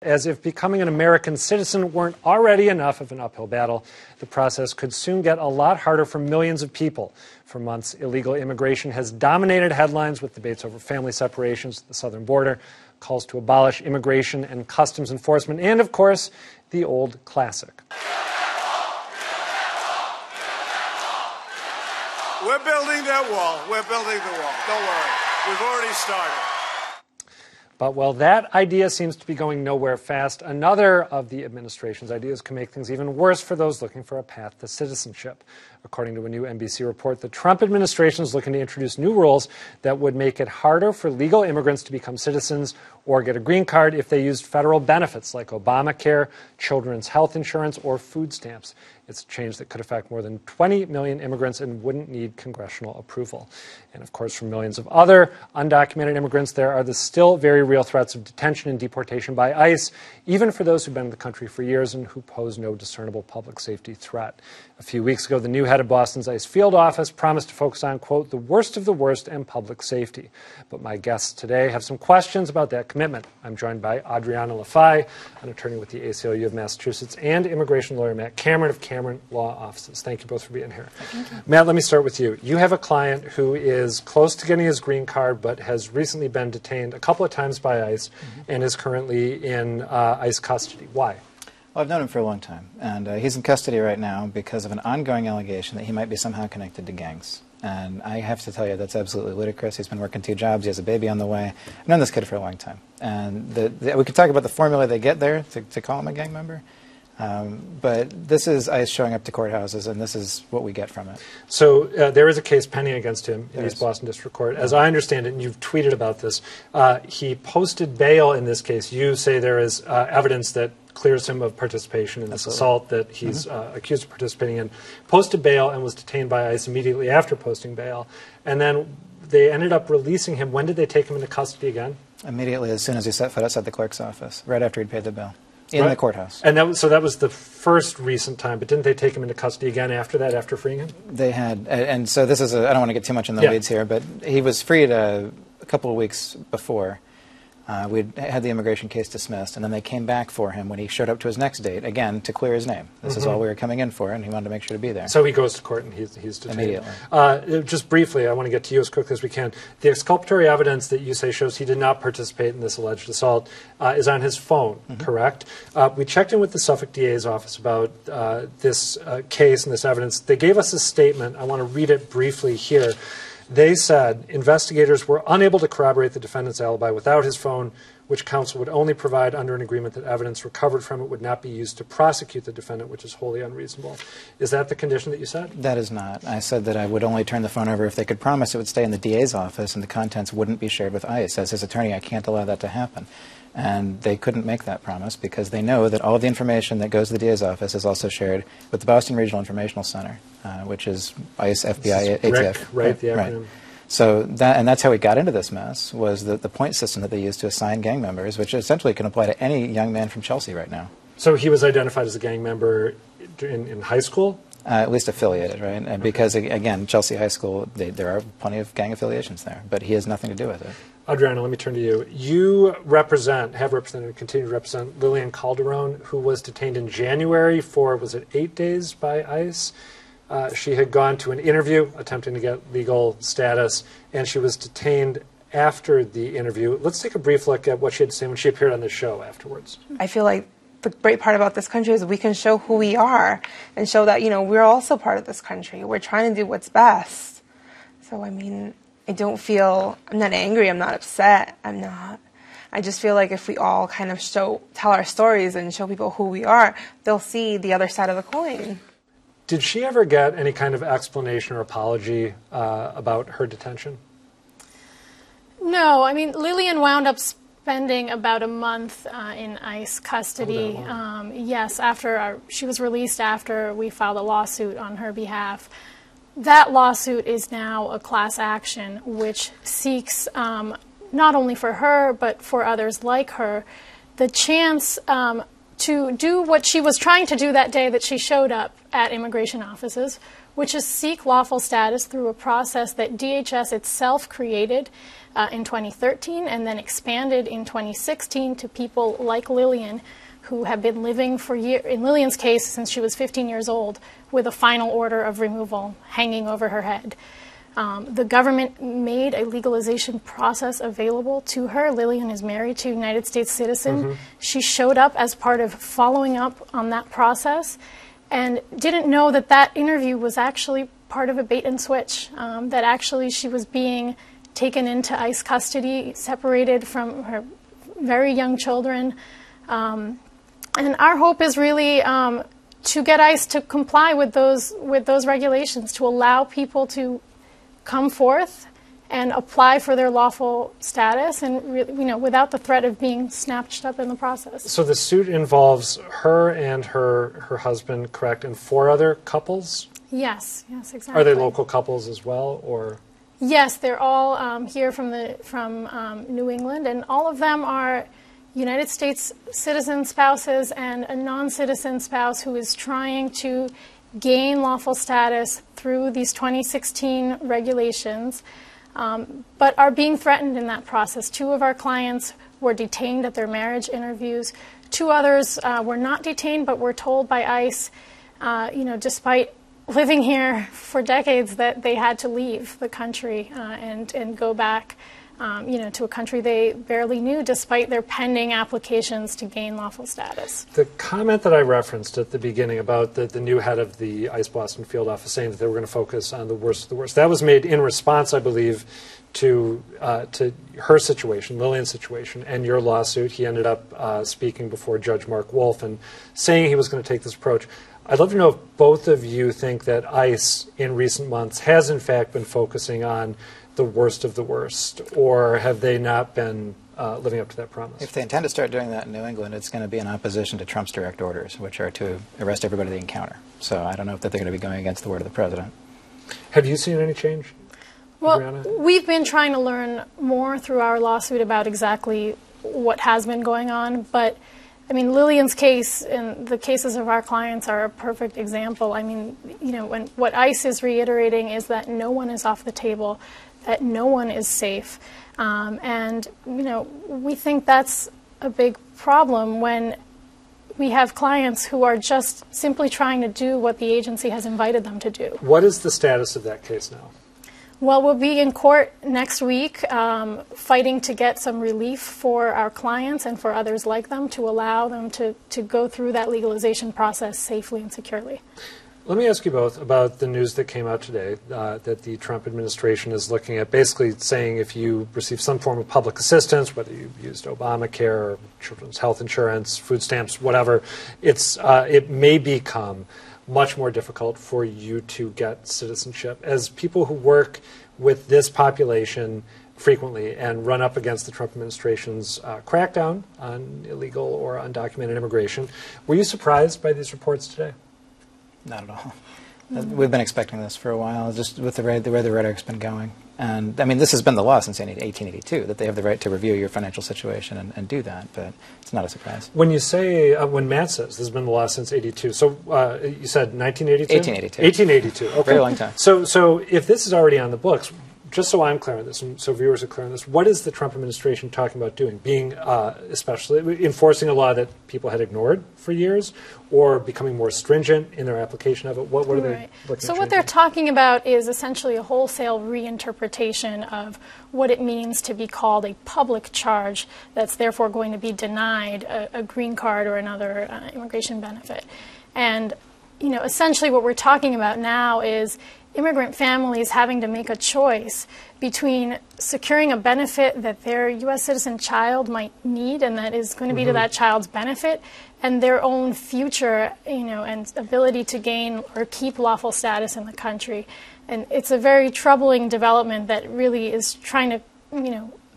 As if becoming an American citizen weren't already enough of an uphill battle, the process could soon get a lot harder for millions of people. For months, illegal immigration has dominated headlines with debates over family separations at the southern border, calls to abolish immigration and customs enforcement, and, of course, the old classic. We're building that wall. We're building the wall. Don't worry. We've already started. But while that idea seems to be going nowhere fast, another of the administration's ideas can make things even worse for those looking for a path to citizenship. According to a new NBC report, the Trump administration is looking to introduce new rules that would make it harder for legal immigrants to become citizens or get a green card if they used federal benefits like Obamacare, children's health insurance, or food stamps. It's a change that could affect more than 20 million immigrants and wouldn't need congressional approval. And of course, for millions of other undocumented immigrants, there are the still very real threats of detention and deportation by ICE, even for those who've been in the country for years and who pose no discernible public safety threat. A few weeks ago, the new head of Boston's ICE field office promised to focus on, quote, the worst of the worst and public safety. But my guests today have some questions about that commitment. I'm joined by Adriana Lafay, an attorney with the ACLU of Massachusetts, and immigration lawyer Matt Cameron of Cameron Law Offices. Thank you both for being here. Thank you. Matt, let me start with you. You have a client who is close to getting his green card but has recently been detained a couple of times by ICE and is currently in ICE custody. Why? Well, I've known him for a long time, and he's in custody right now because of an ongoing allegation that he might be somehow connected to gangs. And I have to tell you, that's absolutely ludicrous. He's been working 2 jobs. He has a baby on the way. I've known this kid for a long time. And we could talk about the formula they get there to call him a gang member. But this is ICE showing up to courthouses, and this is what we get from it. So there is a case pending against him in East Boston District Court. As I understand it, and you've tweeted about this, he posted bail in this case. You say there is evidence that clears him of participation in this assault that he's accused of participating in, posted bail and was detained by ICE immediately after posting bail. And then they ended up releasing him. When did they take him into custody again? Immediately, as soon as he set foot outside the clerk's office, right after he'd paid the bill. In the courthouse. And so that was the first recent time, but didn't they take him into custody again after that, after freeing him? They had, and so this is I don't want to get too much in the weeds here, but he was freed a couple of weeks before. We'd had the immigration case dismissed, and then they came back for him when he showed up to his next date, again, to clear his name. This is all we were coming in for, and he wanted to make sure to be there. So he goes to court, and he's detained. Immediately. Just briefly, I want to get to you as quickly as we can. The exculpatory evidence that you say shows he did not participate in this alleged assault is on his phone, correct? We checked in with the Suffolk DA's office about this case and this evidence. They gave us a statement. I want to read it briefly here. They said investigators were unable to corroborate the defendant's alibi without his phone, which counsel would only provide under an agreement that evidence recovered from it would not be used to prosecute the defendant, which is wholly unreasonable. Is that the condition that you said? That is not. I said that I would only turn the phone over if they could promise it would stay in the DA's office and the contents wouldn't be shared with ICE. As his attorney, I can't allow that to happen. And they couldn't make that promise because they know that all of the information that goes to the DA's office is also shared with the Boston Regional Informational Center, which is ICE, FBI, ATF. Right, the acronym. Right. So that's how we got into this mess, was the point system that they used to assign gang members, which essentially can apply to any young man from Chelsea right now. So he was identified as a gang member in high school? At least affiliated, right? And because, again, Chelsea High School, there are plenty of gang affiliations there, but he has nothing to do with it. Adriana, let me turn to you. You have represented, and continue to represent Lillian Calderon, who was detained in January for, was it 8 days by ICE? She had gone to an interview attempting to get legal status, and she was detained after the interview. Let's take a brief look at what she had to say when she appeared on this show afterwards. I feel like the great part about this country is we can show who we are and show that, we're also part of this country. We're trying to do what's best. So, I mean, I'm not angry, I'm not upset, I just feel like if we all kind of tell our stories and show people who we are, they'll see the other side of the coin. Did she ever get any kind of explanation or apology about her detention? No, I mean, Lillian wound up spending about a month in ICE custody. Yes, after she was released after we filed a lawsuit on her behalf. That lawsuit is now a class action, which seeks not only for her but for others like her the chance to do what she was trying to do that day that she showed up at immigration offices, which is seek lawful status through a process that DHS itself created in 2013 and then expanded in 2016 to people like Lillian, who have been living for years, in Lillian's case, since she was 15 years old, with a final order of removal hanging over her head. The government made a legalization process available to her. Lillian is married to a United States citizen. She showed up as part of following up on that process and didn't know that that interview was actually part of a bait and switch, that actually she was being taken into ICE custody, separated from her very young children. And our hope is really to get ICE to comply with those regulations, to allow people to come forth and apply for their lawful status, and without the threat of being snatched up in the process. So the suit involves her and her husband, correct, and 4 other couples? Yes, exactly. Are they local couples as well, or? Yes, they're all here from New England, and all of them are United States citizen spouses and a non-citizen spouse who is trying to gain lawful status through these 2016 regulations, but are being threatened in that process. 2 of our clients were detained at their marriage interviews. 2 others were not detained, but were told by ICE, despite living here for decades, that they had to leave the country and go back to a country they barely knew, despite their pending applications to gain lawful status. The comment that I referenced at the beginning about the new head of the ICE Boston field office saying that they were going to focus on the worst of the worst, that was made in response, I believe, to her situation, Lillian's situation, and your lawsuit. He ended up speaking before Judge Mark Wolf and saying he was going to take this approach. I'd love to know if both of you think that ICE in recent months has in fact been focusing on the worst of the worst, or have they not been living up to that promise? If they intend to start doing that in New England, it's going to be in opposition to Trump's direct orders, which are to arrest everybody they encounter. So I don't know if that they're going to be going against the word of the president. Have you seen any change, Well, Brianna? We've been trying to learn more through our lawsuit about exactly what has been going on, but I mean, Lillian's case and the cases of our clients are a perfect example. I mean, when what ICE is reiterating is that no one is off the table, that no one is safe. And we think that's a big problem when we have clients who are just simply trying to do what the agency has invited them to do. What is the status of that case now? Well, we'll be in court next week fighting to get some relief for our clients and for others like them to allow them to go through that legalization process safely and securely. Let me ask you both about the news that came out today that the Trump administration is looking at, basically saying if you receive some form of public assistance, whether you've used Obamacare, or children's health insurance, food stamps, whatever, it may become much more difficult for you to get citizenship. As people who work with this population frequently and run up against the Trump administration's crackdown on illegal or undocumented immigration, were you surprised by these reports today? Not at all. We've been expecting this for a while, just with the way the rhetoric's been going. And, I mean, this has been the law since 1882, that they have the right to review your financial situation and do that, but it's not a surprise. When you say, when Matt says this has been the law since 82, so you said 1982? 1882. 1882, okay. Very long time. So if this is already on the books, just so I'm clear on this, and so viewers are clear on this, what is the Trump administration talking about doing? Being, especially, enforcing a law that people had ignored for years, or becoming more stringent in their application of it? What are they looking So at what they're changing? talking about is essentially a wholesale reinterpretation of what it means to be called a public charge that's therefore going to be denied a green card or another immigration benefit. And, essentially what we're talking about now is immigrant families having to make a choice between securing a benefit that their U.S. citizen child might need and that is going to be to that child's benefit, and their own future, and ability to gain or keep lawful status in the country. And it's a very troubling development that really is trying to,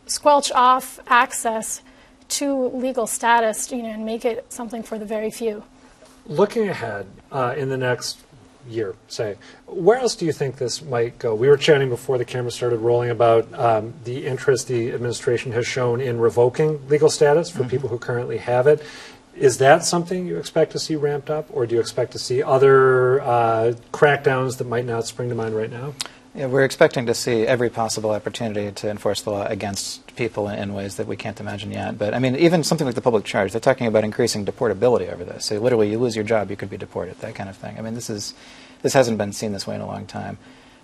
squelch off access to legal status, and make it something for the very few. Looking ahead in the next year, say, where else do you think this might go? We were chatting before the camera started rolling about the interest the administration has shown in revoking legal status for people who currently have it. Is that something you expect to see ramped up, or do you expect to see other crackdowns that might not spring to mind right now? Yeah, we're expecting to see every possible opportunity to enforce the law against people in ways that we can't imagine yet. But, I mean, even something like the public charge, they're talking about increasing deportability over this. So literally, you lose your job, you could be deported, that kind of thing. I mean, this hasn't been seen this way in a long time.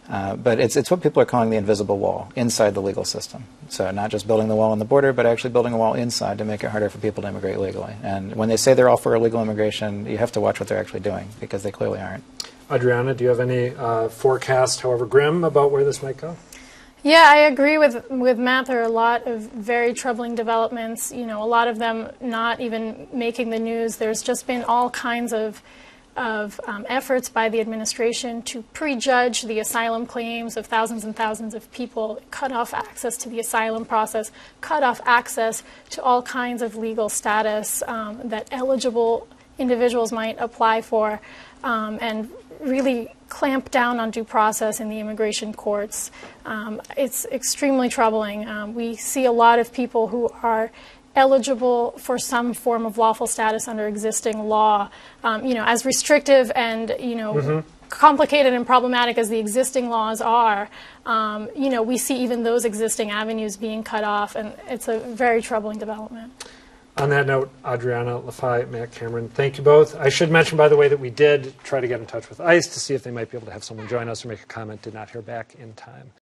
But it's what people are calling the invisible wall inside the legal system. So not just building the wall on the border, but actually building a wall inside to make it harder for people to immigrate legally. And when they say they're all for illegal immigration, you have to watch what they're actually doing, because they clearly aren't. Adriana, do you have any forecast, however grim, about where this might go? Yeah, I agree with Matt. There are a lot of very troubling developments. You know, a lot of them not even making the news. There's just been all kinds of efforts by the administration to prejudge the asylum claims of thousands and thousands of people, cut off access to the asylum process, cut off access to all kinds of legal status that eligible individuals might apply for, and really clamp down on due process in the immigration courts. It's extremely troubling. We see a lot of people who are eligible for some form of lawful status under existing law, you know, as restrictive and, you know, complicated and problematic as the existing laws are, you know, we see even those existing avenues being cut off, and it's a very troubling development. On that note, Adriana, Lafayette, Matt Cameron, thank you both. I should mention, by the way, that we did try to get in touch with ICE to see if they might be able to have someone join us or make a comment. Did not hear back in time.